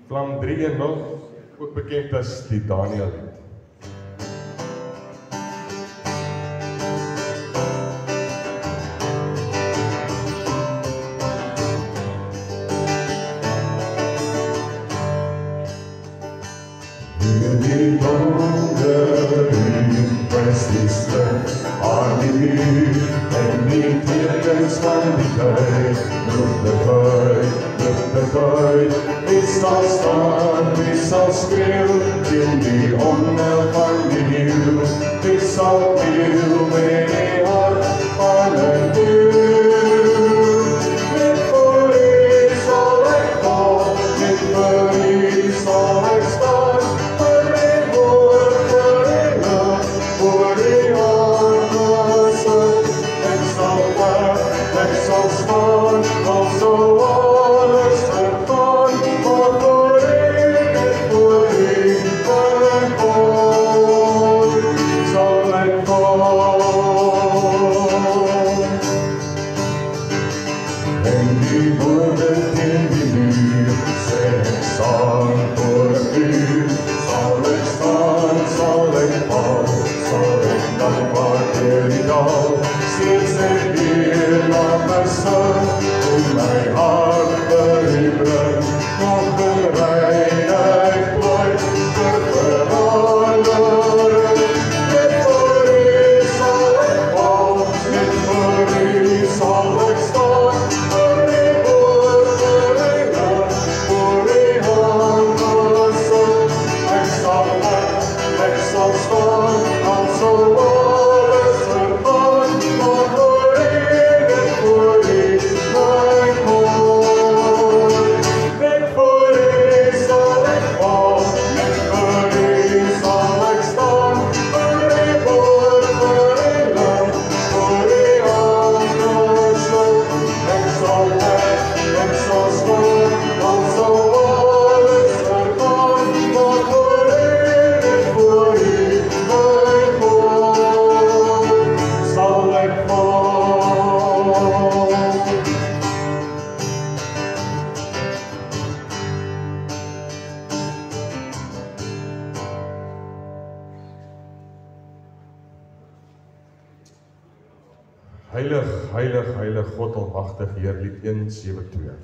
Vlam 310, ook bekend as die Daniel lied. Die donker press die sterk aan die muur en die tekens van die tyd roep de tyd. Wie sal staan, wie sal skreeu teen die onheil van die nieuw? Wie sal kniel met die hart van een duur? Net voor u sal ek kom, net voor u sal ek staan. Heilig, heilig, heilig, God almagtig, Heer, lied 172.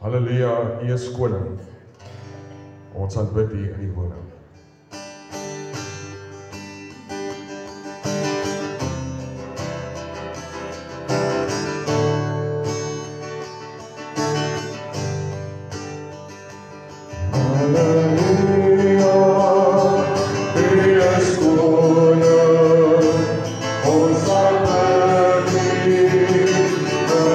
Halleluja, U is koning. Ons aanbid U in die woning. Ons aanbid U.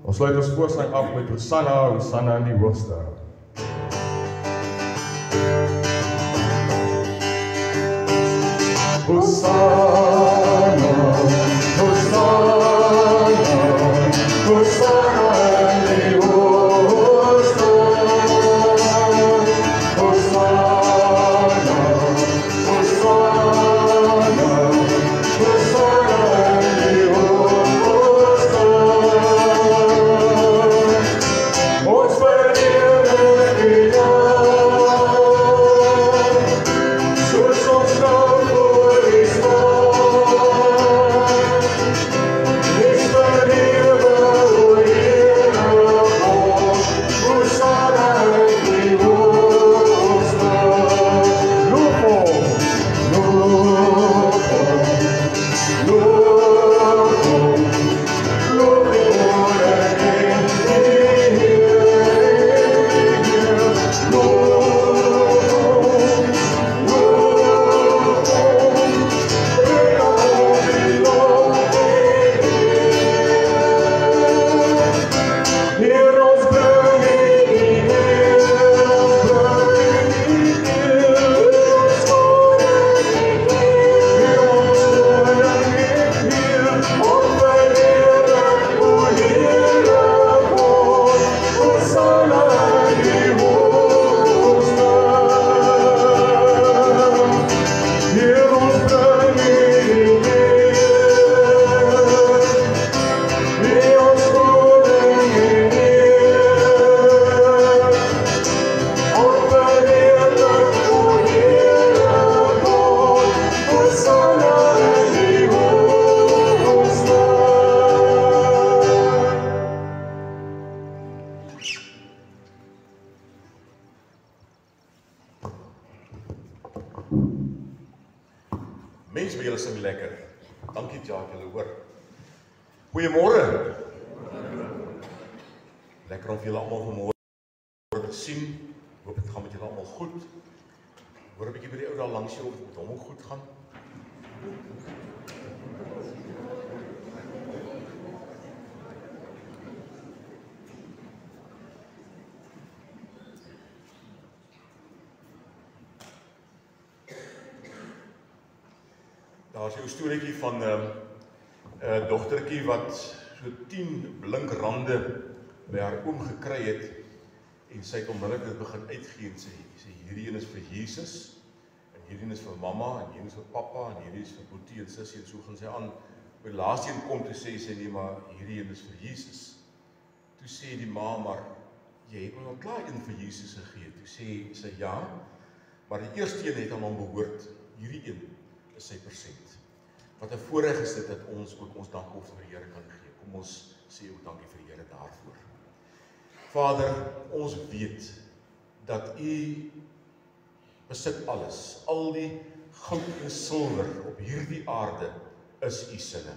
Ons sluit ons voorsang af met Hosanna, Hosanna in die hoogste. Hosanna, Hosanna, Hosanna in die hoogste. Hosanna, Hosanna, Hosanna in die hoogste. Ons verheerlik U naam, soos ons nou voor U staan. Mense by julle sing lekker. Dankie Jacques, julle hoor. Goeiemôre. Lekker om julle almal vanmôre te sien. Hoop dit gaan met julle almal goed. Hoor 'n bietjie by die ou daar langs jou of dit met hom ook goed gaan. Daar is 'n storieetjie van 'n dogtertjie wat so 10 blink rande by haar oom gekry het en sy het onmiddellik dit begin uitgee en sê hierdie een is vir Jesus en hierdie is vir mamma en hierdie is vir pappa en hierdie is vir boetie en sussie en so gaan sy aan. By die laaste een kom toe sê sy nee, maar hierdie een is vir Jesus. Toe sê die ma, maar jy het al klaar een vir Jesus gegee. Toe sê sy ja, maar die eerste een het aan hom behoort. Hierdie een is sy persent. Wat 'n voorreg is dit dat ons ook ons dankoffer vir die Here kan gee. Kom ons sê ook dankie vir die Here daarvoor. Vader, ons weet dat U besit alles. Al die goud en silwer op hierdie aarde is U sinne.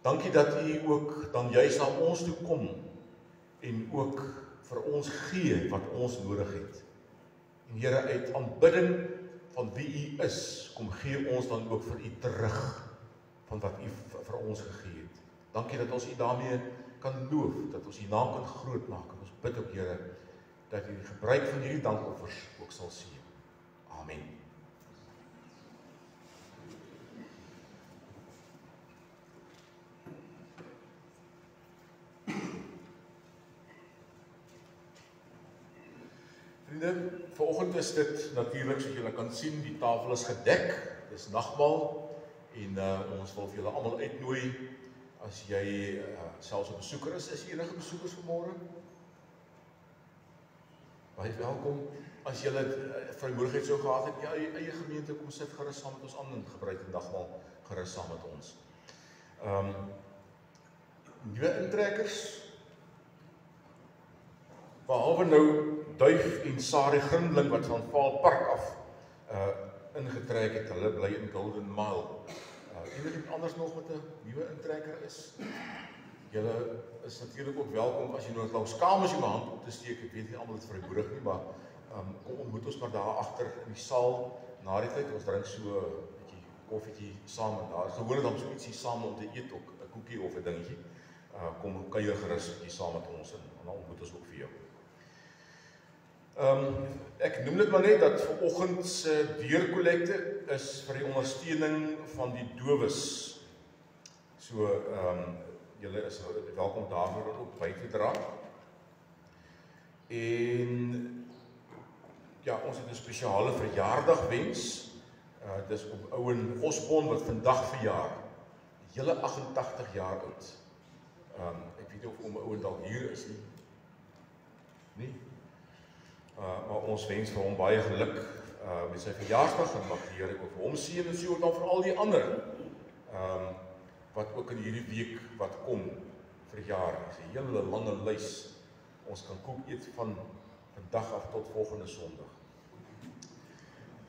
Dankie dat U ook dan juis na ons toe kom en ook vir ons gee wat ons nodig het. En Here, uit aanbidding van wie U is, kom gee ons dan ook vir U terug van wat U vir ons gegee het. Dankie dat ons U daarmee kan loof, dat ons U naam kan groot maak. En ons bid ook, Here, dat U die gebruik van hierdie dankoffers ook sal sien. Amen. Vriende, vanoggend is dit natuurlik soos julle kan sien, die tafel is gedek, dis nagmaal en ons wil vir julle almal uitnooi as jy selfs 'n besoeker is enige besoekers vanmôre? Baie welkom. As julle vrymoedigheid sou gehad het, ja, eie gemeente kom sit gerus saam met ons aan en gebruik die nagmaal gerus saam met ons. Nuwe intrekkers, behalwe nou Duif en Sari Grindeling wat van Vaalpark af ingetrek het, hulle bly in Golden Mile. Iemand anders nog met 'n nuwe intrekker is? Julle is natuurlik ook welkom as jy nou langs kamers jou hand op te steek. Ek weet nie almal dit vrymoedig nie, maar kom ontmoet ons maar daar agter in die saal na die tyd. Ons drink so 'n bietjie koffietjie saam en daar is gewoonlik dan so ietsie saam om te eet ook, 'n koekie of 'n dingetjie. Kom kuier gerus hier saam met ons en dan ontmoet ons ook vir jou. Ek noem dit maar net dat vanoggend se deurkollekte is vir die ondersteuning van die dowes. So julle is welkom daarvoor ook by te dra. En ja, ons het 'n spesiale verjaardagwens. Dis op Ouen Osborn wat vandag verjaar. Hele 88 jaar oud. Ek weet nie of oom Ouen dalk hier is nie. Nee. Maar ons wens vir hom baie geluk met sy verjaarsdag en mag die Here ook vir hom seën en so dan vir al die ander wat ook in hierdie week wat kom verjaar. Dis 'n hele lange lys. Ons kan koek eet van vandag af tot volgende Sondag.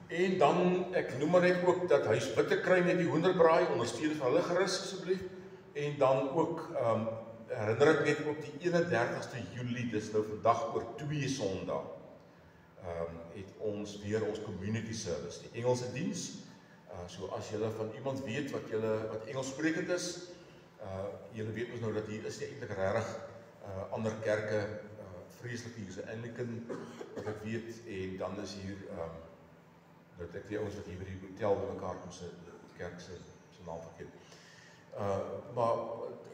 En dan ek noem maar net ook dat Huis Bitterkruin net die hoenderbraai ondersteun vir hulle gerus asseblief. En dan ook herinner ek net ook die 31ste Julie, dis nou vandag oor 2 Sondae. Het ons weer ons community service, die Engelse diens. So as julle van iemand weet wat Engels sprekend is, julle weet ons nou dat hier is nie eintlik regtig ander kerke, vreeslik hier is 'n Anglican wat ek weet, en dan is hier dat ek die ouens wat hier by die hotel by mekaar kom se kerk se naam vergeet. Maar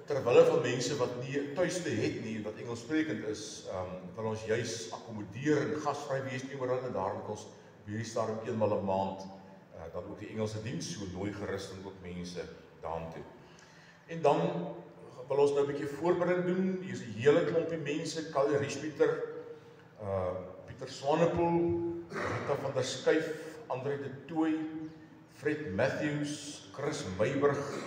terwille van mense wat nie tuiste het nie en wat Engels sprekend is, wil ons juis akkommodeer en gasvry wees nie oor hulle, en daarom het ons op hierdie stadium eenmal 'n maand dan ook die Engelse diens, so nooi gerus en ook mense daartoe. En dan wil ons nou 'n bietjie voorbereiding doen. Hier is 'n hele klompie mense, Kali Riespieter, Pieter Swanepoel, Rita van der Skyf, Andre de Tooy, Fred Matthews, Chris Meiburg,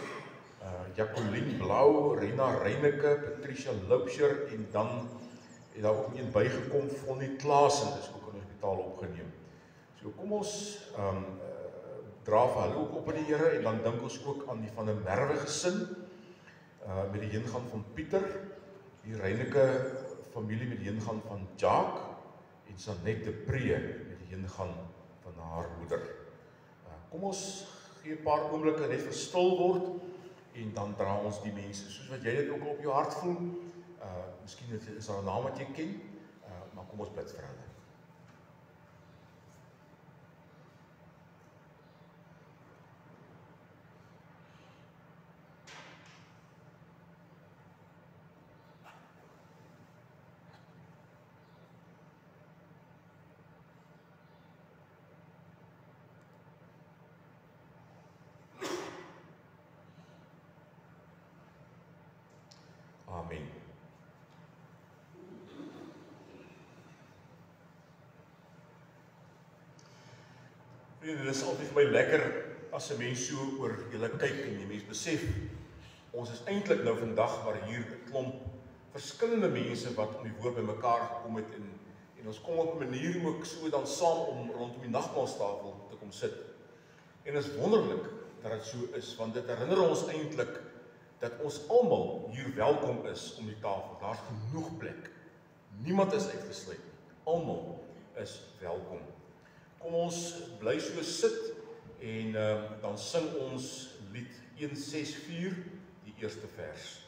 Jacqueline Blau, Rena Reyneke, Patricia Loupsher en dan het daar ook een bygekom, Vonnie Klaasen, is ook in die hospitaal opgeneem. So kom ons dra vir hulle ook op aan die Here, en dan dink ons ook aan die van 'n Merwe gesin, met die heengaan van Pieter, die Reineke familie met die heengaan van Jacques, en Sanet de Pree met die heengaan van haar moeder. Kom ons gee 'n paar oomblikke net vir stil word, en dan dra ons die mense, soos wat jy dit ook op jou hart voel. Miskien is daar 'n naam wat jy ken, maar kom ons bid vir hulle. Amen. Vriende, dit is altyd vir my lekker as 'n mens so oor julle kyk en die mens besef, ons is eintlik nou vandag maar hier 'n klomp verskillende mense wat om die woord bymekaar gekom het, en ons kom op 'n manier ook so dan saam om rondom die nagmaalstafel te kom sit. En dit is wonderlik dat dit so is, want dit herinner ons eintlik dat ons almal hier welkom is om die tafel. Daar's genoeg plek. Niemand is uitgesluit nie. Almal is welkom. Kom ons bly so sit en dan sing ons lied 164, die eerste vers.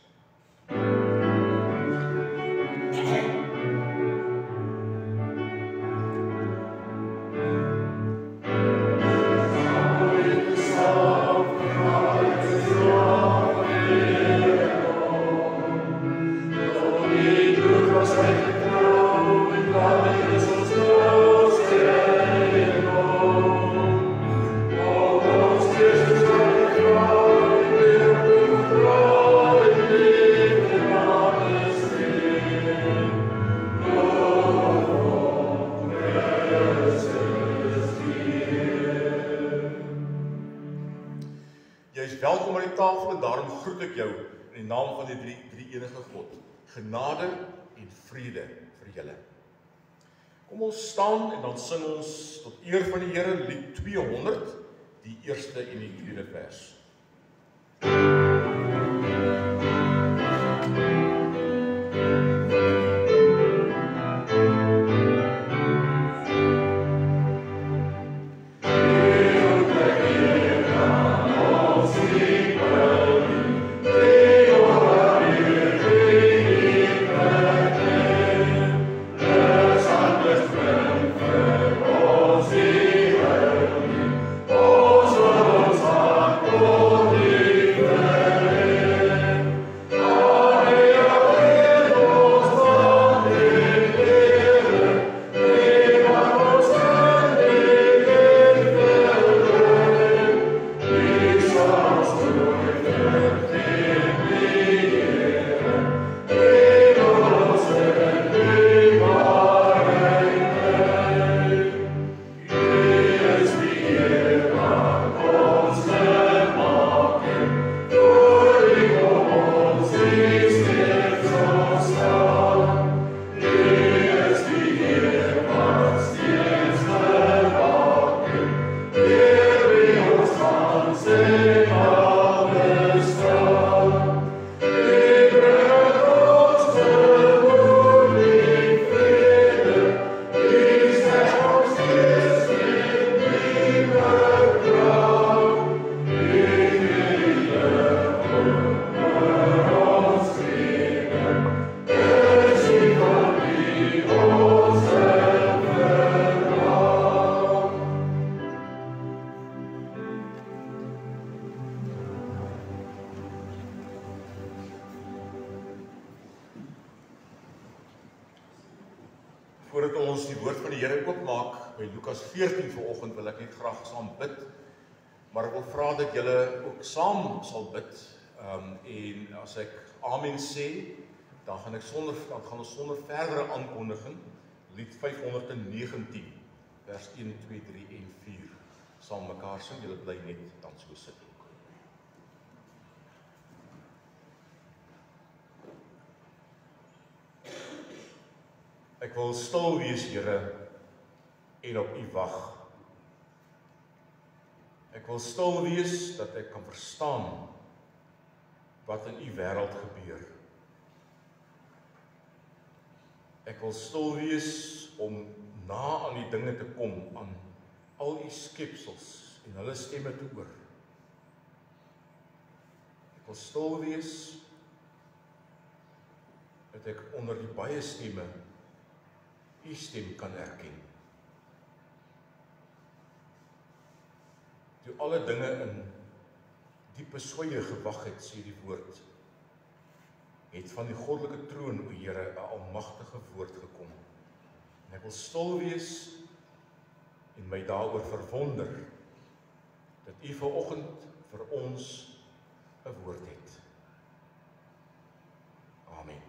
In die naam van die drie enige God, genade en vrede vir julle. Kom ons staan en dan sing ons tot eer van die Here lied 200, die eerste en die tweede vers. Voordat ons die woord van die Here oopmaak by Lukas 14 vanoggend, wil ek net graag saam bid. Maar ek wil vra dat julle ook saam sal bid. En as ek amen sê, dan gaan ons sonder verdere aankondiging lied 519 vers 1, 2, 3 en 4 saam mekaar sing. Julle bly net dan so sit. Ek wil stil wees, Here, en op U wag. Ek Ek wil stil wees dat ek kan verstaan wat in u wêreld gebeur. Ek wil stil wees om na aan die dinge te kom, aan al u skepsels en hulle stemme te hoor. Ek wil stil wees dat ek onder die baie stemme u stem kan erken. Toe alle dinge in diepe swye gewag het, sê die woord, het van die goddelike troon, o Here, 'n almagtige woord gekom. En ek wil stil wees en my daaroor verwonder dat u vanoggend vir ons 'n woord het. Amen.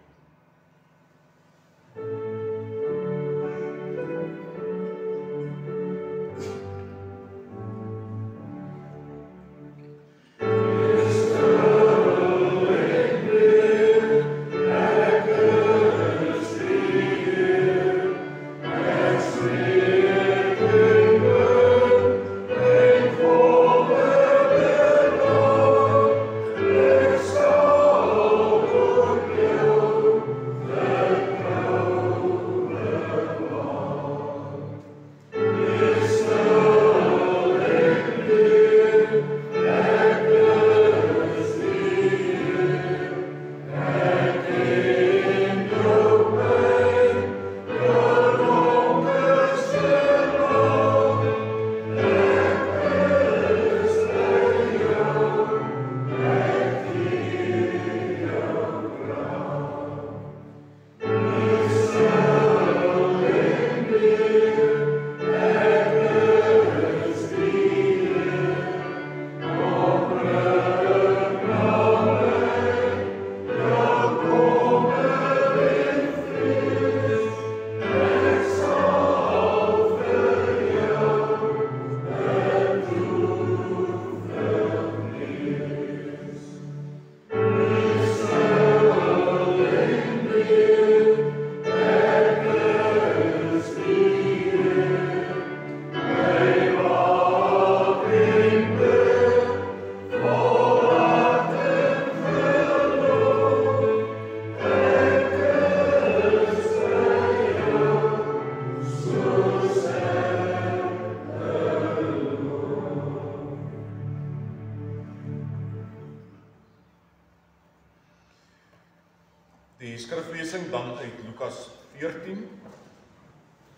Die skriflesing dan uit Lukas 14.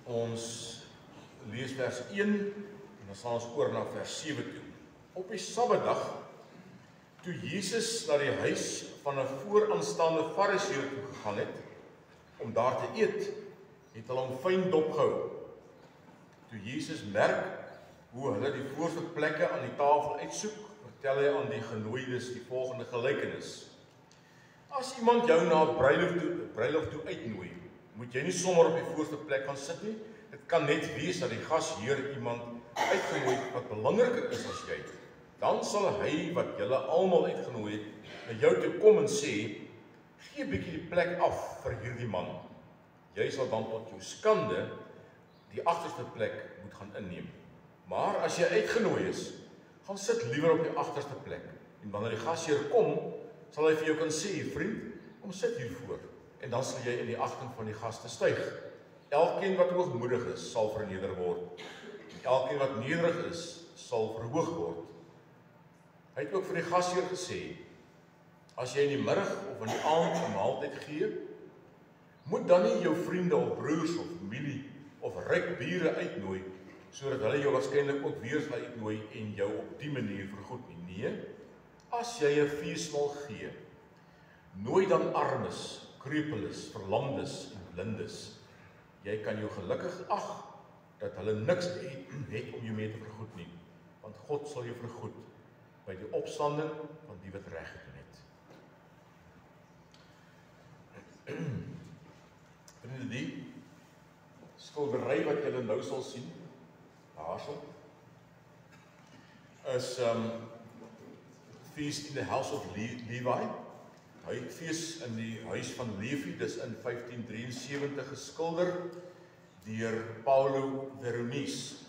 Ons lees vers 1 en dan sal ons oor na vers 7 toe. Op die Sabbatdag, toe Jesus na die huis van 'n vooraanstaande Fariseer toe gegaan het om daar te eet, het hulle hom fyn dopgehou. Toe Jesus merk hoe hulle die voorste plekke aan die tafel uitsoek, vertel hy aan die genooides die volgende gelykenis. As iemand jou na 'n bruiloft toe uitnooi, moet jy nie sommer op die voorste plek gaan sit nie. Dit kan net wees dat die gasheer iemand uitgenooi wat belangriker is as jy. Dan sal hy wat julle almal uitgenooi het, na jou toe kom en sê, gee 'n bietjie die plek af vir hierdie man. Jy sal dan tot jou skande die agterste plek moet gaan inneem. Maar as jy uitgenooi is, gaan sit liewer op die agterste plek. En wanneer die gasheer kom, sal hy vir jou kan sê, vriend, kom sit hiervoor. En dan sal jy in die agting van die gaste styg. Elkeen wat hoogmoedig is, sal verneder word. En elkeen wat nederig is, sal verhoog word. Hy het ook vir die gasheer gesê, as jy in die middag of in die aand 'n maaltyd gee, moet dan nie jou vriende of broers of familie of ryk bure uitnooi, sodat hulle jou waarskynlik ook weer sal uitnooi en jou op die manier vergoed nie. Nee, as jy 'n feesmaal gee, nooi dan armes, krepeles, verlamdes en blindes. Jy kan jou gelukkig ag dat hulle niks het om jou mee te vergoed nie, want God sal jou vergoed by die opstanding van die wat reg gedoen het. Vriende, die skildery wat julle nou sal sien, daarso, is Feast in the House of Levi. Hy fees in die huis van Levi, dis in 1573 geskilder deur Paulo Veronese.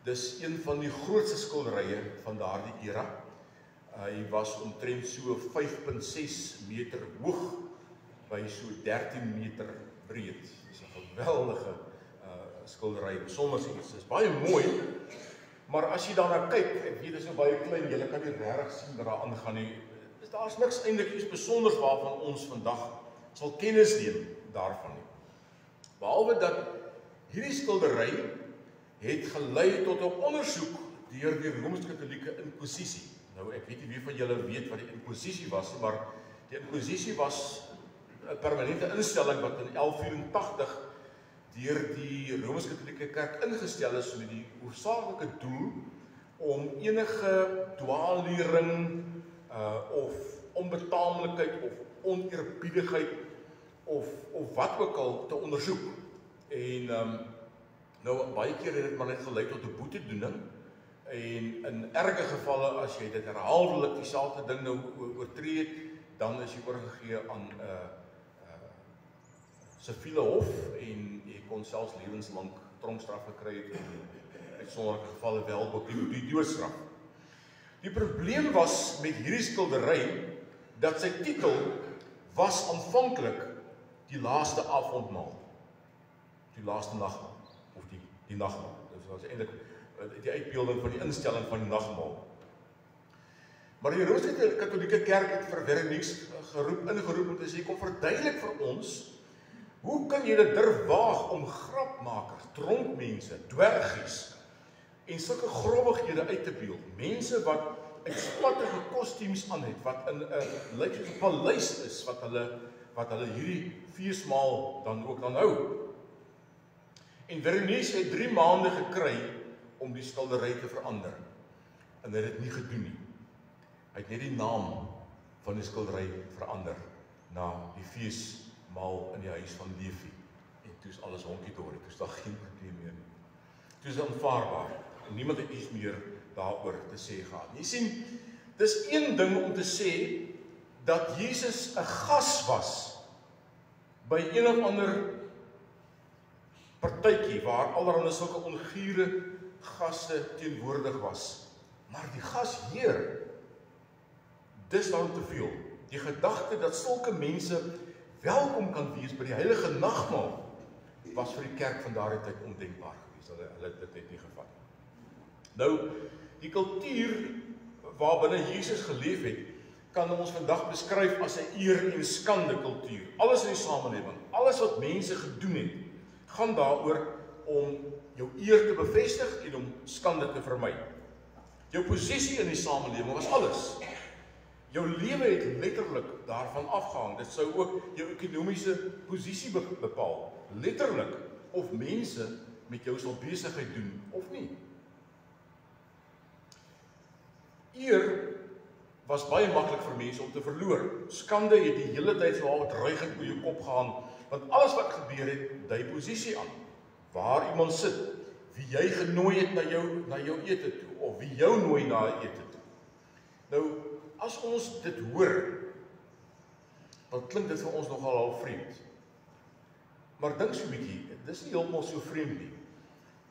Dis een van die grootste skilderye van daardie era. Hy was omtrent so 5,6 meter hoog by so 13 meter breed. Dis 'n geweldige skildery, besonder iets. Dis baie mooi, maar as jy daarna kyk, ek weet dit is nou baie klein, jy kan nie regtig sien wat daar aangaan nie. Daar's niks eintlik iets besonders waarvan ons vandag sal kennis neem daarvan nie. Behalwe dat hierdie skildery het gelei tot 'n ondersoek deur die Rooms-Katolieke Inkwisisie. Nou ek weet nie wie van julle weet wat die Inkwisisie was, maar die Inkwisisie was 'n permanente instelling wat in 1184 deur die Rooms-Katolieke Kerk ingestel is met die hoofsaaklike doel om enige dwaallering of onbetaamlikheid of oneerbiedigheid of wat ook al te ondersoek. En nou baie keer het dit maar net gelei tot 'n boetedoening. En in erge gevalle as jy dit herhaaldelik dieselfde ding nou oortree het, dan is jy oorgegee aan siviele hof en jy kon selfs lewenslank tronkstraf gekry het en uitsonderlike gevalle wel ook die doodstraf. Die probleem was met hierdie skildery dat sy titel was aanvanklik die laaste avondmaal, die laaste nagmaal of die nagmaal. Dit was eintlik die uitbeelding van die instelling van die nagmaal. Maar die Rooms-Katolieke Kerk het vir Veronique ingeroep om te sê, kom verduidelik vir ons, hoe kan jy dit durf waag om grapmakers, dronkmense, dwergies en sulke growwighede uit te beeld? Mense wat uitspattige kostuums aan het, wat in 'n lyk soos 'n paleis is, wat hulle hierdie feesmaal dan ook dan hou. En Veronique het 3 maande gekry om die skildery te verander. En hy het dit nie gedoen nie. Hy het net die naam van die skildery verander na die feesmaal in die huis van Levi. En toe is alles honkie-dorie, toe is daar geen probleem meer nie. Toe is dit aanvaarbaar. En niemand het iets meer daaroor te sê gehad. Jy sien, dis een ding om te sê dat Jesus 'n gas was by een of ander partytjie waar allerhande sulke ongure gaste teenwoordig was. Maar die gasheer, dis dan te veel. Die gedagte dat sulke mense welkom kan wees by die heilige nagmaal was vir die kerk van daardie tyd ondenkbaar geweest. Hulle het dit net nie gevat. Nou, die kultuur waarbinne Jesus geleef het, kan ons vandag beskryf as 'n eer en skande kultuur. Alles in die samelewing, alles wat mense gedoen het, gaan daaroor om jou eer te bevestig en om skande te vermy. Jou posisie in die samelewing was alles. Jou lewe het letterlik daarvan afgehang. Dit sou ook jou ekonomiese posisie bepaal. Letterlik, of mense met jou sal besigheid doen of nie. Eer was baie maklik vir mense om te verloor. Skande het die hele tyd so dreigend oor jou kop gehang, want alles wat gebeur het, dui posisie aan. Waar iemand sit, wie jy genooi het na jou ete toe, of wie jou nooi na ete toe. Nou, as ons dit hoor, dan klink dit vir ons nogal al vreemd. Maar dink so 'n bietjie, dis nie heeltemal so vreemd nie.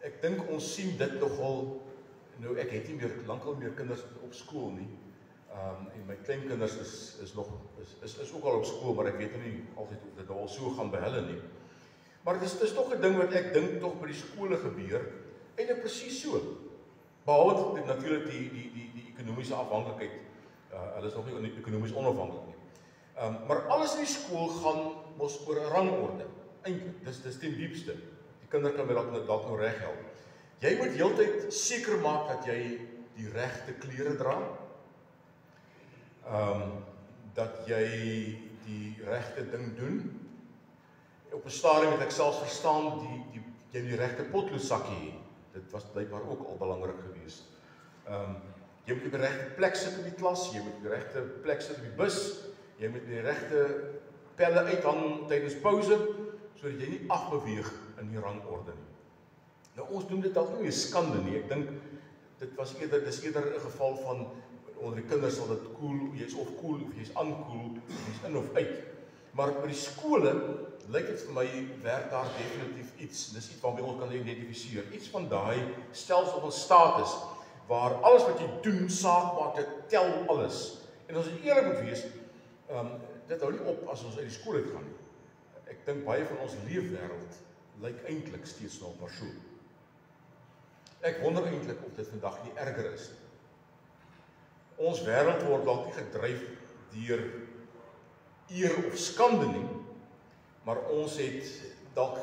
Ek dink ons sien dit nogal, nou ek het nie meer lankal meer kinders op skool nie. En my kleinkinders is ook al op skool, maar ek weet nie altyd of dit al so gaan by hulle nie. Maar dis tog 'n ding wat ek dink tog by die skole gebeur, en dit presies so. Behalwe dit natuurlik die ekonomiese afhanklikheid. Hulle is nog nie ekonomies onafhanklik nie. Maar alles in die skool gaan mos oor 'n rangorde. Eintlik, dis ten diepste. Die kinders kan my dalk nou reg help. Jy moet heeltyd seker maak dat jy die regte klere dra. Dat jy die regte ding doen. Op 'n stadium het ek selfs verstaan jy die regte potloedsakkie hê. Dit was blykbaar ook al belangrik geweest. Jy moet op die regte plek sit in die klas, jy moet op die regte plek sit op die bus, jy moet die regte pelle uithang tydens pouse, sodat jy nie afbeweeg in die rangorde nie. Nou ons doen dit dalk nie 'n skande nie. Ek dink dis eerder 'n geval van onder die kinders sal dit cool, jy's of cool of jy's uncool, jy's in of uit. Maar by die skole lyk dit vir my werk daar definitief iets, dis iets waarmee ons kan identifiseer, iets van daai stelsel van status, waar alles wat jy doen, saak maak, dit tel alles. En as ons eerlik moet wees, dit hou nie op as ons uit die skool uitgaan nie. Ek dink baie van ons leefwêreld lyk eintlik steeds nog maar so. Ek wonder eintlik of dit vandag nie erger is. Ons wêreld word dalk nie gedryf deur eer of skande nie, maar ons het dalk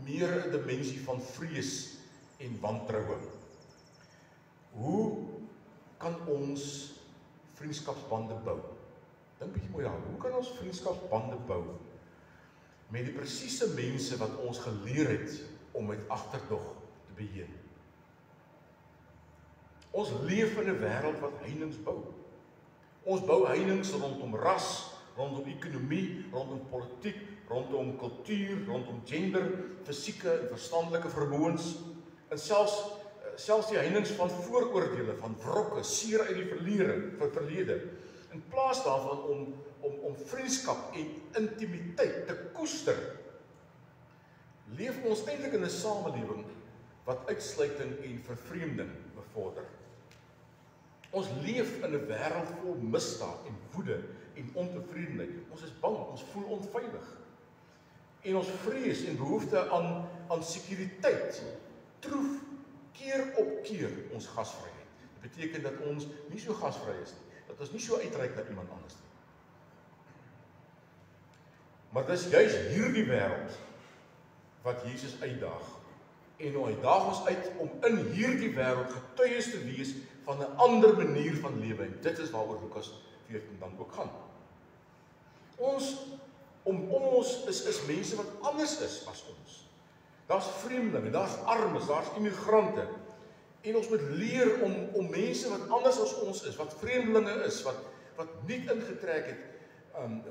meer 'n dimensie van vrees en wantroue. Hoe kan ons vriendskapsbande bou? Dink bietjie mooi daaroor. Hoe kan ons vriendskapsbande bou met die presiese mense wat ons geleer het om met agterdog te beheer? Ons leef in 'n wêreld wat heininge bou. Ons bou heininge rondom ras, rondom ekonomie, rondom politiek, rondom kultuur, rondom gender, fisieke en verstandelike vermoëns, en selfs die heininge van vooroordeele, van wrokke, seer uit die verlede, in plaas daarvan om vriendskap en intimiteit te koester, leef ons eintlik in 'n samelewing wat uitsluiting en vervreemding bevorder. Ons leef in 'n wêreld vol misdaad en woede en ontevredenheid. Ons is bang, ons voel onveilig. En ons vrees en behoefte aan sekuriteit troef keer op keer ons gasvryheid. Dit beteken dat ons nie so gasvry is nie, dat ons nie so uitreik na iemand anders nie. Maar dis juis hierdie wêreld wat Jesus uitdaag. En hy daag ons uit om in hierdie wêreld getuies te wees van 'n ander manier van lewe. En dit is waaroor Lukas 14 dan ook gaan. Om ons is mense wat anders is as ons. Daar's vreemdelinge, daar's armes, daar's immigrante. En ons moet leer om mense wat anders as ons is, wat vreemdelinge is, wat nie ingetrek het,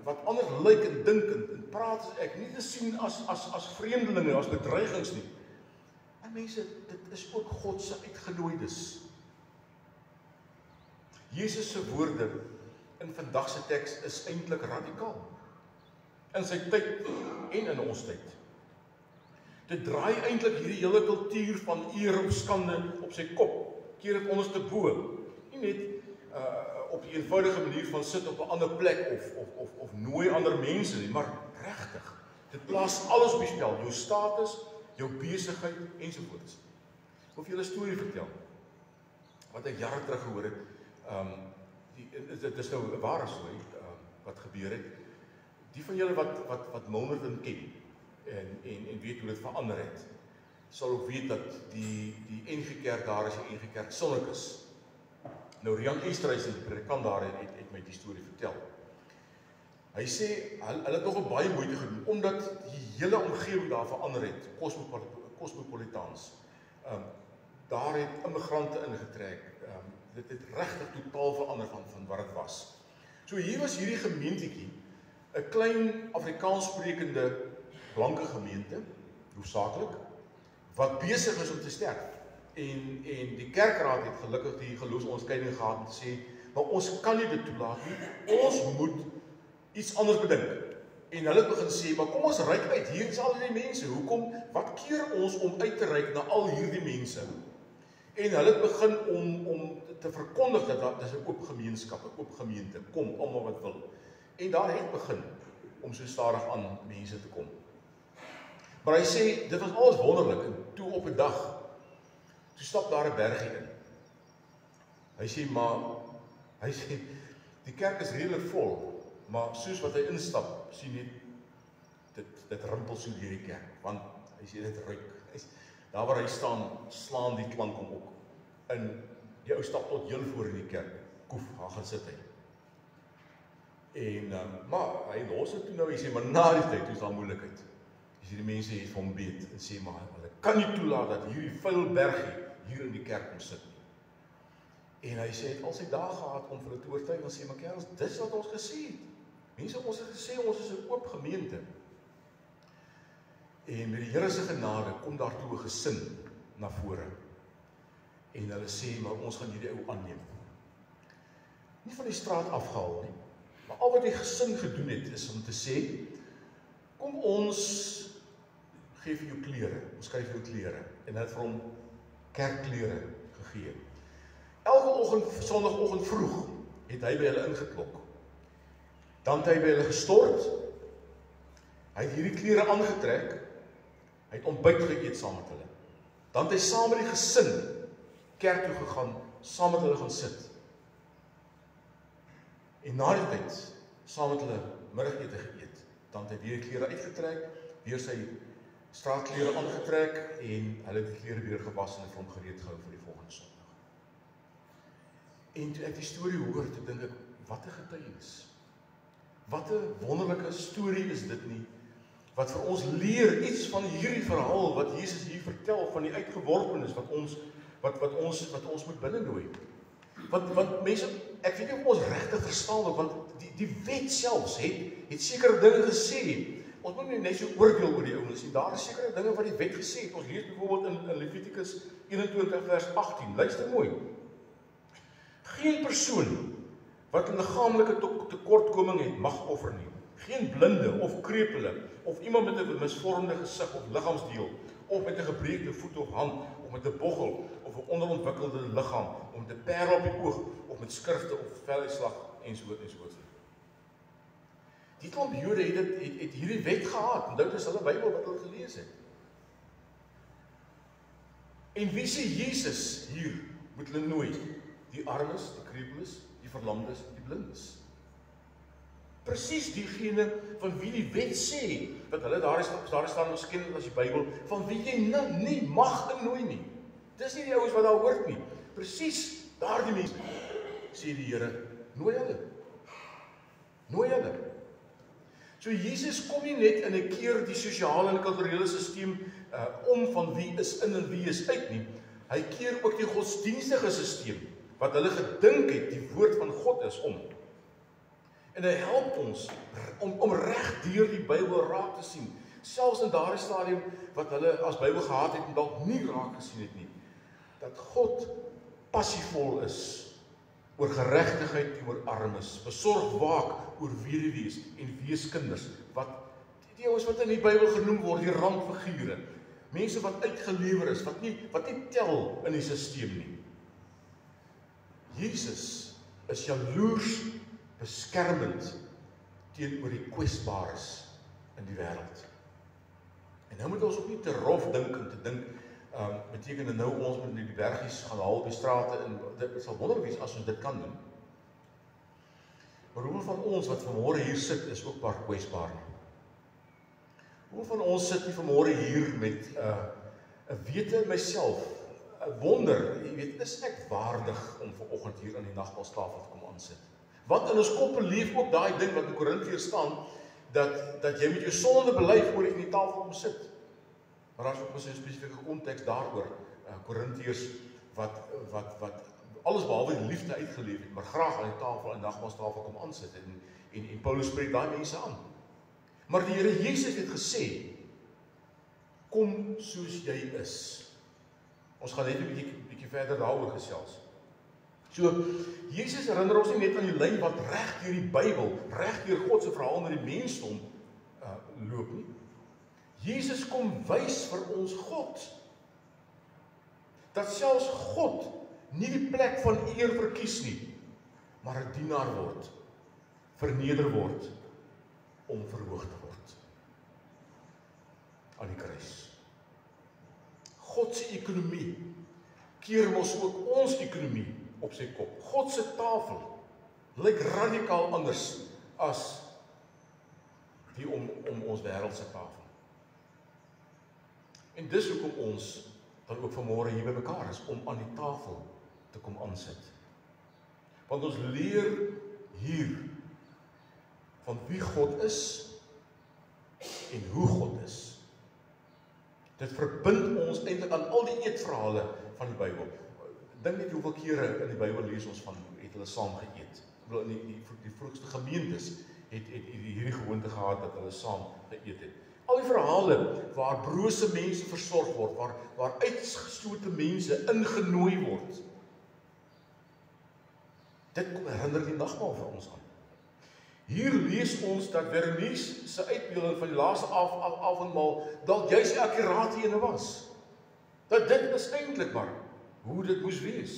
wat anders lyk en dink en praat as ek, nie te sien as vreemdelinge, as bedreigings nie. En mense, dit is ook God se uitgenooides. Jesus se woorde in vandag se teks is eintlik radikaal. In sy tyd en in ons tyd. Dit draai eintlik hierdie hele kultuur van eer op skande op sy kop. Keer dit onderste bo. Nie net op 'n eenvoudige manier van sit op 'n ander plek of nooi ander mense nie, maar regtig. Dit plaas alles op die spel, jou status, jou besigheid ensovoorts. Ek wil vir julle 'n storie vertel wat ek jare terug gehoor het. Dit is nou 'n ware storie wat gebeur het. Die van julle wat Milnerton ken en weet hoe dit verander het, sal ook weet dat die NG Kerk daar is, die NG Kerk Silnikus. Nou Rian Esterhuis, die predikant daar, het my die storie vertel. Hy sê, hulle het nogal baie moeite gedoen, omdat die hele omgewing daar verander het, cosmopolitaans. Daar het immigrante ingetrek, dit het regtig totaal verander van wat dit was. So hier was hierdie gemeentetjie, 'n klein Afrikaans sprekende blanke gemeente, hoofsaaklik, wat besig is om te sterf. En die kerkraad het gelukkig die geloofsonderskeiding gehad om te sê, maar ons kan nie dit toelaat nie, ons moet iets anders bedink. En hulle het begin sê, maar kom ons reik uit, hier is al die mense, wat keer ons om uit te reik na al hierdie mense? En hulle het begin om te verkondig dat dis 'n oop gemeenskap, 'n oop gemeente, kom, almal wat wil. En daar het begin om so stadig aan mense te kom. Maar hy sê, dit was alles wonderlik, en toe op 'n dag, toe stap daar 'n bergie in. Hy sê, die kerk is redelik vol, maar soos wat hy instap, sien jy, dit rimpel so deur die kerk, want hy sê, dit ruik. Daar waar hy staan, slaan die klank om ook. En die ou stap tot heel voor in die kerk, koef, daar gaan sit hy. En, maar hy los het toe nou, hy sê, maar na die tyd, toe is daar moeilikheid. Hy sê, die mense het van beet, en sê, maar hulle kan nie toelaat dat hierdie vuil bergie hier in die kerk kom sit nie. En hy sê, het al sy dae gehad om vir hulle te oortuig, en sê, maar kerels, dis wat ons gesê het. Mense, ons het gesê, ons is 'n oop gemeente. En met die Here se genade kom daar toe 'n gesin na vore. En hulle sê, maar ons gaan hierdie ou aanneem. Nie van die straat afgehaal nie, maar al wat die gesin gedoen het, is om te sê, Kom ons gee vir jou klere, ons skryf vir jou klere, en hy het vir hom kerkklere gegee. Elke oggend, sondagoggend vroeg, het hy by hulle ingeklok. Dan het hy by hulle gestort, hy het hierdie klere aangetrek, hy het ontbyt geëet saam met hulle. Dan het hy saam met die gesin kerk toe gegaan, saam met hulle gaan sit. En na die tyd, saam met hulle middagete geëet. Dan het hy weer die klere uitgetrek, weer sy straatklere aangetrek, en hulle het die klere weer gewas en het vir hom gereed gehou vir die volgende Sondag. En toe ek die storie hoor, toe dink ek, wat 'n getuienis. Wat 'n wonderlike storie is dit nie, wat vir ons leer iets van hierdie verhaal, wat Jesus hier vertel, van die uitgeworpenes, wat ons moet binnennooi. Want mense, ek weet nie of ons regtig verstaan, want die wet selfs het sekere dinge gesê. Ons moet nie net so oordeel oor die ouens nie. Daar is sekere dinge wat die wet gesê het. Ons lees byvoorbeeld in Levitikus 21 vers 18. Luister mooi. Geen persoon wat 'n liggaamlike tekortkoming het, mag offer nie. Geen blinde of krepele of iemand met 'n misvormde gesig of liggaamsdeel of met 'n gebreekte voet of hand of met 'n boggel of 'n onderontwikkelde liggaam of met 'n parel op die oog of met skurfte of veluitslag ensovoorts. Die klomp Jode het hierdie wet gehad. Onthou dis hulle Bybel wat hulle gelees het. En wie sê Jesus hier moet hulle nooi? Die armes, die krepeles, die verlamdes, die blindes. Presies diegene van wie die wet sê, dat hulle daar staan miskien as die Bybel, van wie jy nie mag innooi nie. Dis nie die ouens wat daar hoort nie. Presies daardie mense, sê die Here, nooi hulle. Nooi hulle. So Jesus kom nie net in 'n keer die sosiale en kulturele stelsel om van wie is in en wie is uit nie. Hy keer ook die godsdienstige stelsel, wat hulle gedink het die woord van God is om. En hy help ons om reg deur die Bybel raak te sien, selfs in daardie stadium wat hulle as Bybel gehad het en dalk nie raak gesien het nie, dat God passievol is oor geregtigheid teenoor armes, besorg waak oor weduwees en weeskinders, wat die ouens wat in die Bybel genoem word, die randfigure, mense wat uitgelewer is, wat nie tel in die stelsel nie. Jesus is jaloers beskermend teenoor die kwesbares in die wêreld. En nou moet ons ook nie te rof dink en te dink, beteken dit nou ons moet die bergies gaan haal op die strate, en dit sal wonder wees as ons dit kan doen. Maar hoeveel van ons wat vanmôre hier sit, is ook baie kwesbaar nie? Hoeveel van ons sit nie vanmôre hier met 'n wete in myself, 'n wonder, jy weet, is ek waardig om vanoggend hier aan die nagmaaltafel te kom aansit? Want in ons koppe leef ook daai ding wat in Korintiërs staan, dat jy met jou sonde bely voor jy in die tafel kom sit. Maar daar is ook 'n spesifieke konteks daaroor, Korintiërs wat alles behalwe die liefde uitgeleef het, maar graag aan die tafel en nagmaaltafel kom aansit, en Paulus spreek daai mense aan. Maar die Here Jesus het gesê, kom soos jy is. Ons gaan net 'n bietjie verder daaroor gesels. So, Jesus herinner ons nie net aan die lyn wat reg deur die Bybel, reg deur God se verhaal met die mensdom loop nie. Jesus kom wys vir ons God, dat selfs God nie die plek van eer verkies nie, maar 'n dienaar word, verneder word, om verhoog te word aan die kruis. God se ekonomie keer mos ook ons ekonomie op sy kop. God se tafel lyk radikaal anders as die om ons wêreld se tafel. En dis hoekom ons dan ook vanmôre hier by mekaar is, om aan die tafel te kom aansit. Want ons leer hier van wie God is en hoe God is. Dit verbind ons eintlik aan al die eetverhale van die Bybel. Dink net hoeveel kere in die Bybel lees ons van het hulle saam geëet. In die vroegste gemeentes het hierdie gewoonte gehad dat hulle saam geëet het. Al die verhale waar brose mense versorg word, waar uitgestote mense ingenooi word. Dit herinner die nagmaal vir ons aan. Hier lees ons dat Veronique se uitbeelding van die laaste avondmaal dalk juis akkuraat ene was. Dat dit is eintlik maar hoe dit moes wees.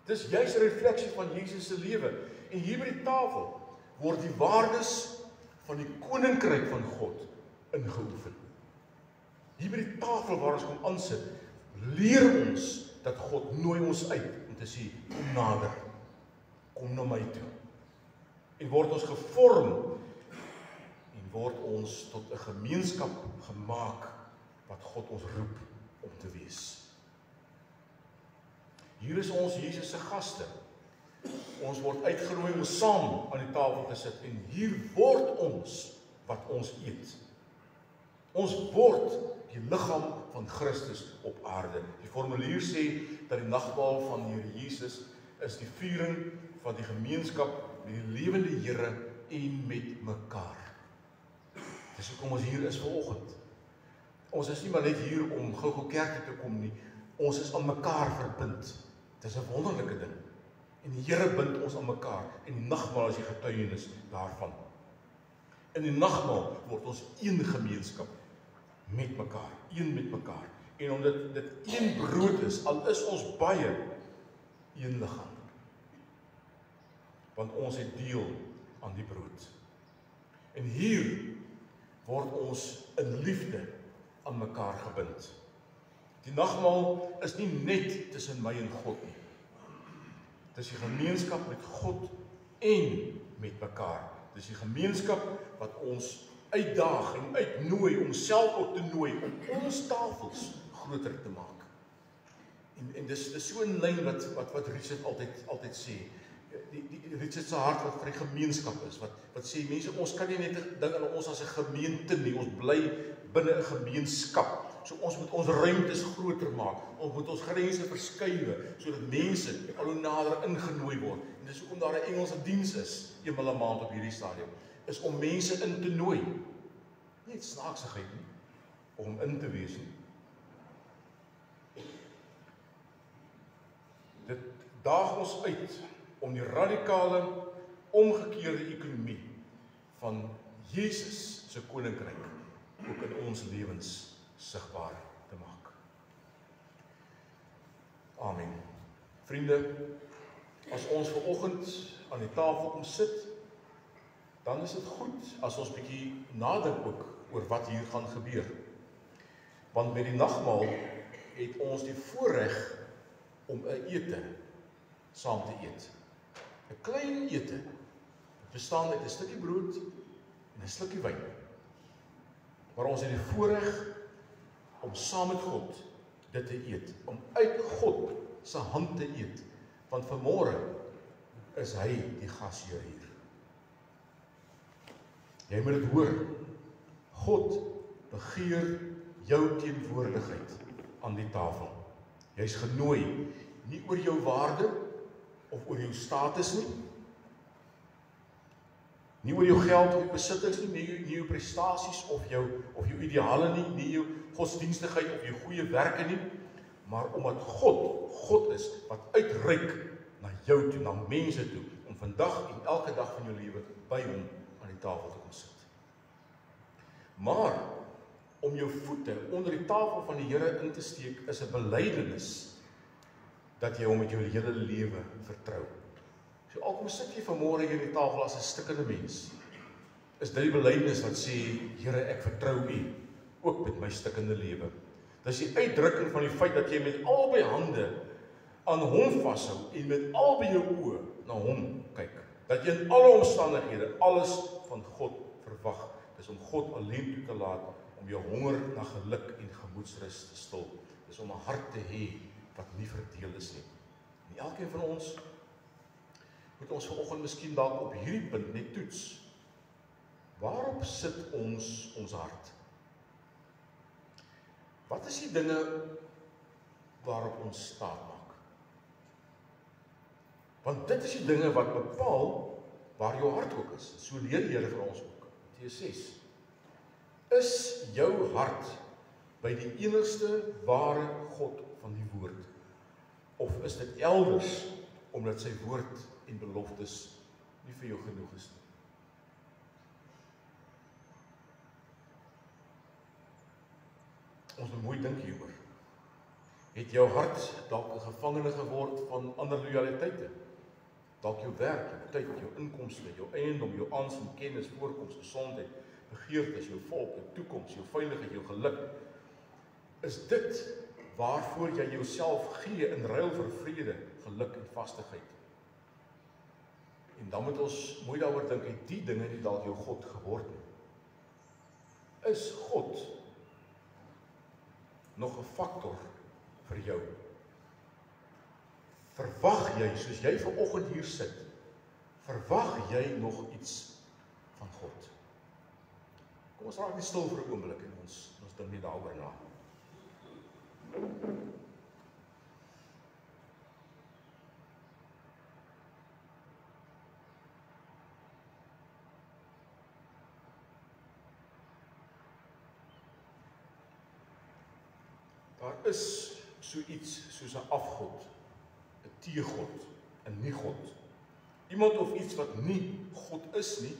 Dit is juis 'n refleksie van Jesus se lewe. En hier by die tafel word die waardes van die koninkryk van God ingeoefen. Hier by die tafel waar ons kom aansit, leer ons dat God nooi ons uit om te sê, kom nader, kom na my toe. En word ons gevorm en word ons tot 'n gemeenskap gemaak wat God ons roep om te wees. Hier is ons Jesus se gaste. Ons word uitgenooi om saam aan die tafel te sit en hier word ons wat ons eet. Ons word die liggaam van Christus op aarde. Die formulier sê dat die nagmaal van die Here Jesus is die viering van die gemeenskap met die lewende Here en met mekaar. Dis hoekom ons hier is vanoggend. Ons is nie maar net hier om gou-gou kerk toe te kom nie. Ons is aan mekaar verbind. Dis 'n wonderlike ding. En die Here bind ons aan mekaar. En die nagmaal is die getuienis daarvan. In die nagmaal word ons een gemeenskap met mekaar, een met mekaar. En omdat dit een brood is, al is ons baie, een liggaam. Want ons het deel aan die brood. En hier word ons in liefde aan mekaar gebind. Die nagmaal is nie net tussen my en God nie. Dit is die gemeenskap met God en met mekaar. Dit is die gemeenskap wat ons uitdaag en uitnooi om self ook te nooi om ons tafels groter te maak. En dis so 'n lyn wat Richard altyd sê. Richard se hart wat vir die gemeenskap is, wat sê mense, ons kan nie net dink aan ons as 'n gemeente nie, ons bly binne 'n gemeenskap. So ons moet ons ruimtes groter maak, ons moet ons grense verskuiwe, sodat mense al hoe nader ingenooi word. En dis hoekom daar 'n Engelse diens is, eenmal 'n maand op hierdie stadium, is om mense in te nooi. Nie snaaksigheid nie, om in te wees nie. Dit daag ons uit om die radikale, omgekeerde ekonomie van Jesus se koninkryk ook in ons lewens sigbaar te maak. Amen. Vriende, as ons vanoggend aan die tafel kom sit, dan is dit goed as ons bietjie nadink ook oor wat hier gaan gebeur. Want met die nagmaal het ons die voorreg om 'n ete saam te eet. 'n Klein ete, dit bestaan uit 'n stukkie brood en 'n slukkie wyn. Maar ons het die voorreg om saam met God dit te eet, om uit God se hand te eet, want vanmôre is hy die gasheer hier. Jy moet dit hoor, God begeer jou teenwoordigheid aan die tafel. Jy's genooi, nie oor jou waarde of oor jou status nie oor jou geld of jou besittings nie jou prestasies of jou ideale nie jou godsdienstigheid of jou goeie werke nie, maar omdat God is wat uitreik na jou toe, na mense toe, om vandag en elke dag van jou lewe by hom aan die tafel te kom sit. Maar om jou voete onder die tafel van die Here in te steek is 'n belydenis dat jy hom met jou hele lewe vertrou. So alkom sit jy vanmôre hier aan die tafel as 'n stikkende mens, is dit die belydenis wat sê, Here, ek vertrou U, ook met my stikkende lewe. Dis die uitdrukking van die feit dat jy met albei hande aan hom vashou en met albei jou oë na hom kyk. Dat jy in alle omstandighede alles van God verwag. Dis om God alleen toe te laat om jou honger na geluk en gemoedsrus te stil. Dis om 'n hart te hê wat nie verdeel is nie. En elkeen van ons moet ons vanoggend miskien dalk op hierdie punt net toets. Waarop sit ons hart? Wat is die dinge waarop ons staat maak? Want dit is die dinge wat bepaal waar jou hart ook is. So leer die Here vir ons ook. Matteus 6. Is jou hart by die enigste ware God van die woord? Of is dit elders omdat sy woord en beloftes nie vir jou genoeg is nie? ons moet mooi dink hieroor. Het jou hart dalk 'n gevangene geword van ander loyaliteite? Dalk jou werk, jou tyd, jou inkomste, jou eiendom, jou aansien, kennis, voorkoms, gesondheid, begeertes, jou volk, jou toekoms, jou veiligheid, jou geluk. Is dit waarvoor jy jouself gee in ruil vir vrede, geluk en vastigheid? En dan moet ons mooi daaroor dink, het die dinge nie dalk jou God geword nie. Is God nog 'n faktor vir jou? Verwag jy, soos jy vanoggend hier sit, verwag jy nog iets van God? Kom ons raak net stil vir 'n oomblik en ons dink net daaroor na. Daar is so iets soos 'n afgod, 'n teegod, 'n nie-god. Iemand of iets wat nie God is nie,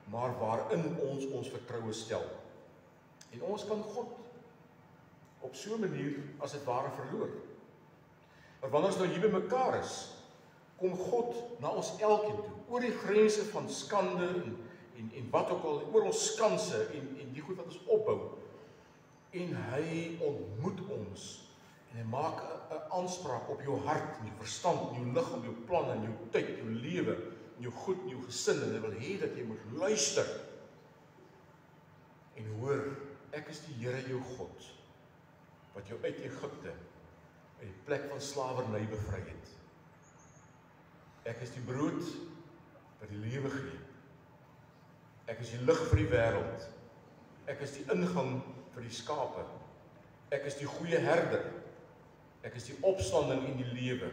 maar waarin ons vertroue stel. En ons kan God op so 'n manier as dit ware verloor. Maar wanneer ons nou hier by mekaar is, kom God na ons elkeen toe, oor die grense van skande en wat ook al, oor ons skanse en die goed wat ons opbou. En hy ontmoet ons en hy maak 'n aanspraak op jou hart, jou verstand, jou liggaam, jou planne, jou tyd, jou lewe, jou goed, jou gesin, en hy wil hê dat jy moet luister en hoor, ek is die Here jou God wat jou uit Egipte, uit die plek van slawerny bevry het. Ek is die brood wat die lewe gee. Ek is die lig vir die wêreld. Ek is die ingang vir die skape. Ek is die goeie herder. Ek is die opstanding en die lewe.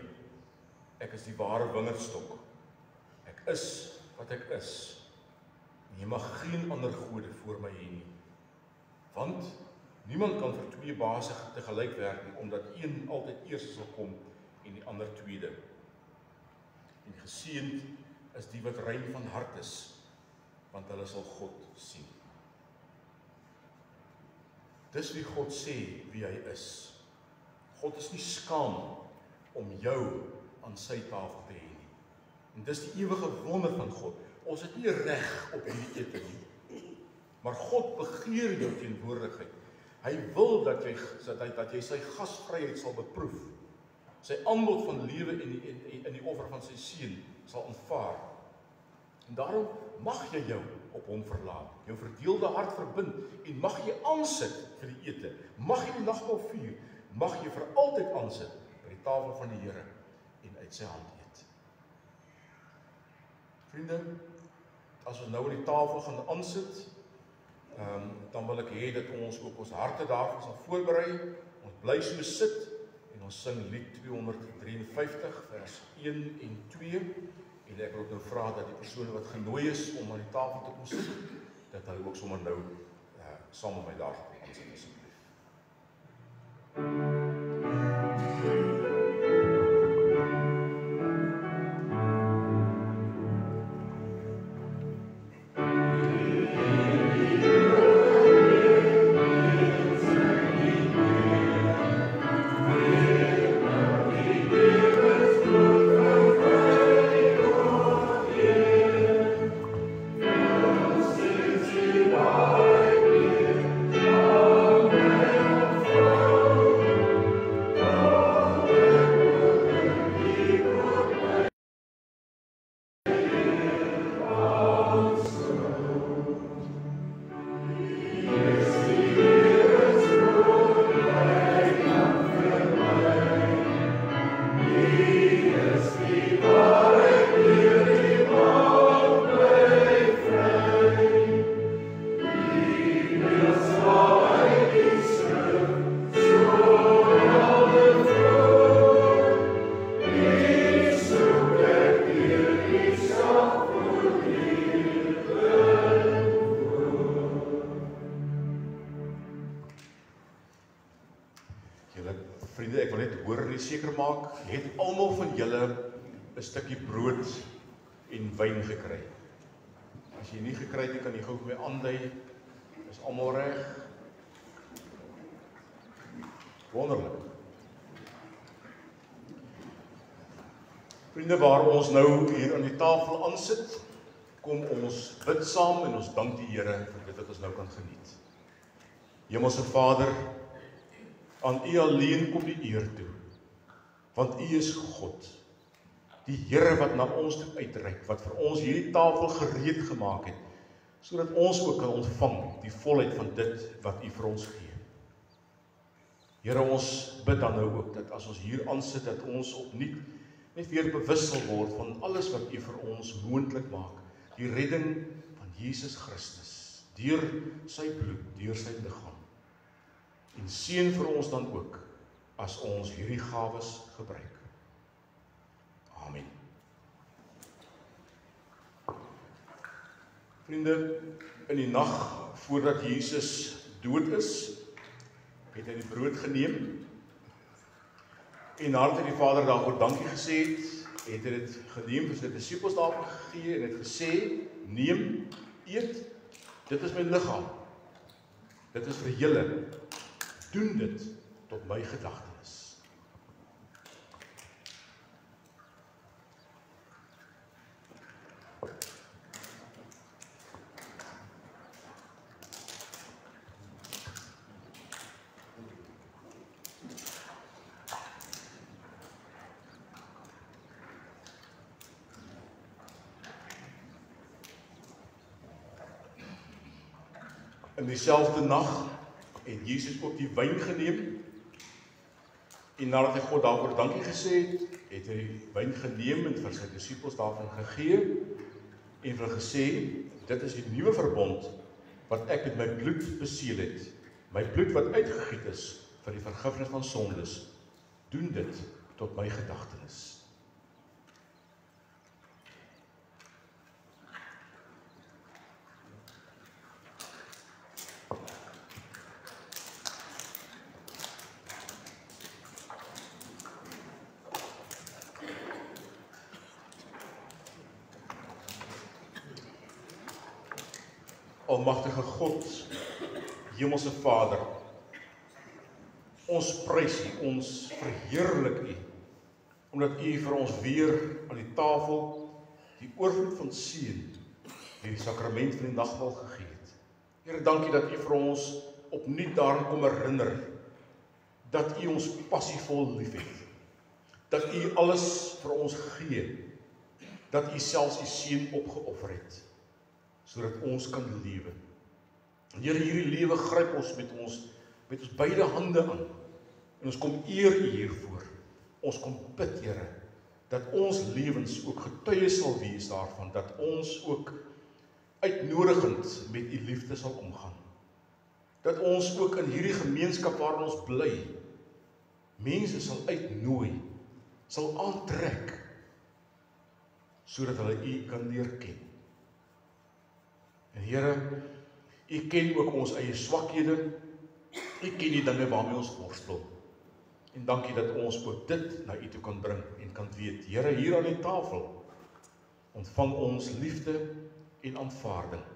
Ek is die ware wingerdstok. Ek is wat ek is. En jy mag geen ander gode voor my hê nie. Want niemand kan vir twee baase tegelyk werk nie, omdat een altyd eers sal kom en die ander tweede. En geseënd is die wat rein van hart is, want hulle sal God sien. Dis wie God sê wie hy is. God is nie skaam om jou aan sy tafel te hê nie. En dis die ewige wonder van God. Ons het nie reg op hierdie ete nie. Maar God begeer jou teenwoordigheid. Hy wil dat jy sy gasvryheid sal beproef. Sy aanbod van lewe en die offer van sy seun sal aanvaar. En daarom mag jy jou op hom verlaat, jou verdeelde hart verbind en mag jy aansit vir die ete. Mag jy die nagmaal vier, mag jy vir altyd aansit by die tafel van die Here en uit sy hand eet. Vriende, as ons nou aan die tafel gaan aansit, dan wil ek hê dat ons ook ons harte daarvoor sal voorberei. Ons bly so sit en ons sing lied 253 vers 1 en 2 en ek wil ook nou vra dat die persone wat genooi is om aan die tafel te kom sit, dat hulle ook sommer nou saam met my daar kom aansit asseblief. Vriende, ek wil net hoor en seker maak, het almal van julle 'n stukkie brood en wyn gekry. As jy nie gekry het nie, kan jy gou vir my aandui. Is almal reg? Wonderlik. Vriende, waar ons nou hier aan die tafel aansit, kom ons bid saam en ons dank die Here vir dit wat ons nou kan geniet. Hemelse Vader, aan U alleen kom die eer toe, want U is God, die Here wat na ons toe uitreik, wat vir ons hierdie tafel gereed gemaak het, sodat ons ook kan ontvang die volheid van dit wat U vir ons gee. Here, ons bid dan nou ook, dat as ons hier aansit, dat ons opnuut net weer bewus sal word van alles wat U vir ons moontlik maak, die redding van Jesus Christus, deur sy bloed, deur sy liggaam. En seën vir ons dan ook, as ons hierdie gawes gebruik. Amen. Vriende, in die nag voordat Jesus dood is, het hy die brood geneem, en nadat hy die Vader daarvoor dankie gesê het hy dit geneem vir sy disippels daarvoor gegee, en het gesê, neem, eet, dit is my liggaam, dit is vir julle, doen dit tot my gedagtenis. In dieselfde nag het Jesus ook die wyn geneem, en nadat hy God daarvoor dankie gesê het hy die wyn geneem en vir sy disippels daarvan gegee, en vir gesê, dit is die nuwe verbond, wat ek met my bloed beseël het, my bloed wat uitgegiet is, vir die vergifnis van sondes, doen dit tot my gedagtenis. Almagtige God, Hemelse Vader, ons prys U, ons verheerlik U, omdat U vir ons weer aan die tafel die oorvloed van seën deur die sakrament van die nagmaal gegee het. Here, dankie dat U vir ons opnuut daaraan kom herinner, dat U ons passievol liefhet, dat U alles vir ons gee, dat U selfs U seun opgeoffer het, sodat ons kan lewe. Here, hierdie lewe gryp ons met ons beide hande aan, en ons kom eer U hiervoor. Ons kom bid, Here, dat ons lewens ook getuies sal wees daarvan, dat ons ook uitnodigend met U liefde sal omgaan. Dat ons ook in hierdie gemeenskap waarin ons bly, mense sal uitnooi, sal aantrek, sodat hulle U kan leer ken. En Here, U ken ook ons eie swakhede, U ken die dinge waarmee ons worstel. En dankie dat ons ook dit na U toe kan bring en kan weet, Here, hier aan die tafel, ontvang ons liefde en aanvaarding.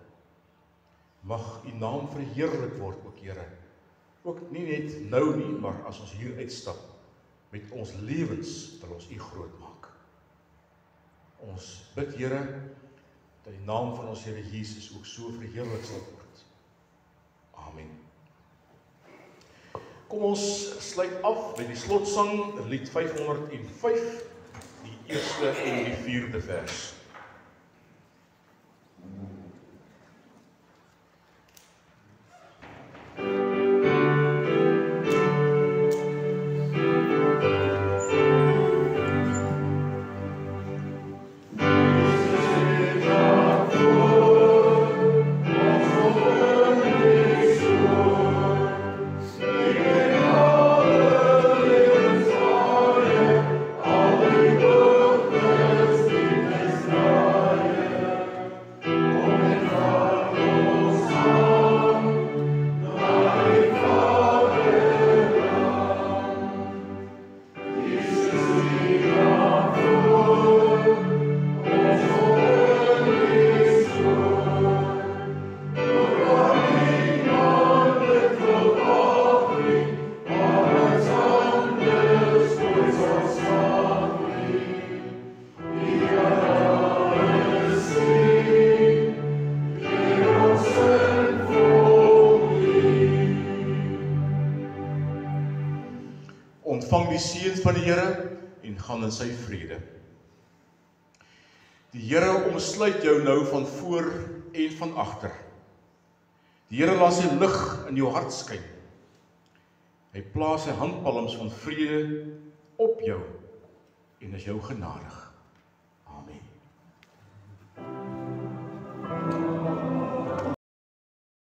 Mag U naam verheerlik word ook, Here. Ook nie net nou nie, maar as ons hier uitstap, met ons lewens wil ons U groot maak. Ons bid, Here, dat die naam van ons Here Jesus ook so verheerlik sal word. Amen. Kom ons sluit af met die slotsang, lied 505, die eerste en die 4de vers. Yes. ontvang die seën van die Here en gaan in sy vrede. Die Here omsluit jou nou van voor en van agter. Die Here laat sy lig in jou hart skyn. Hy plaas sy handpalms van vrede op jou en is jou genadig.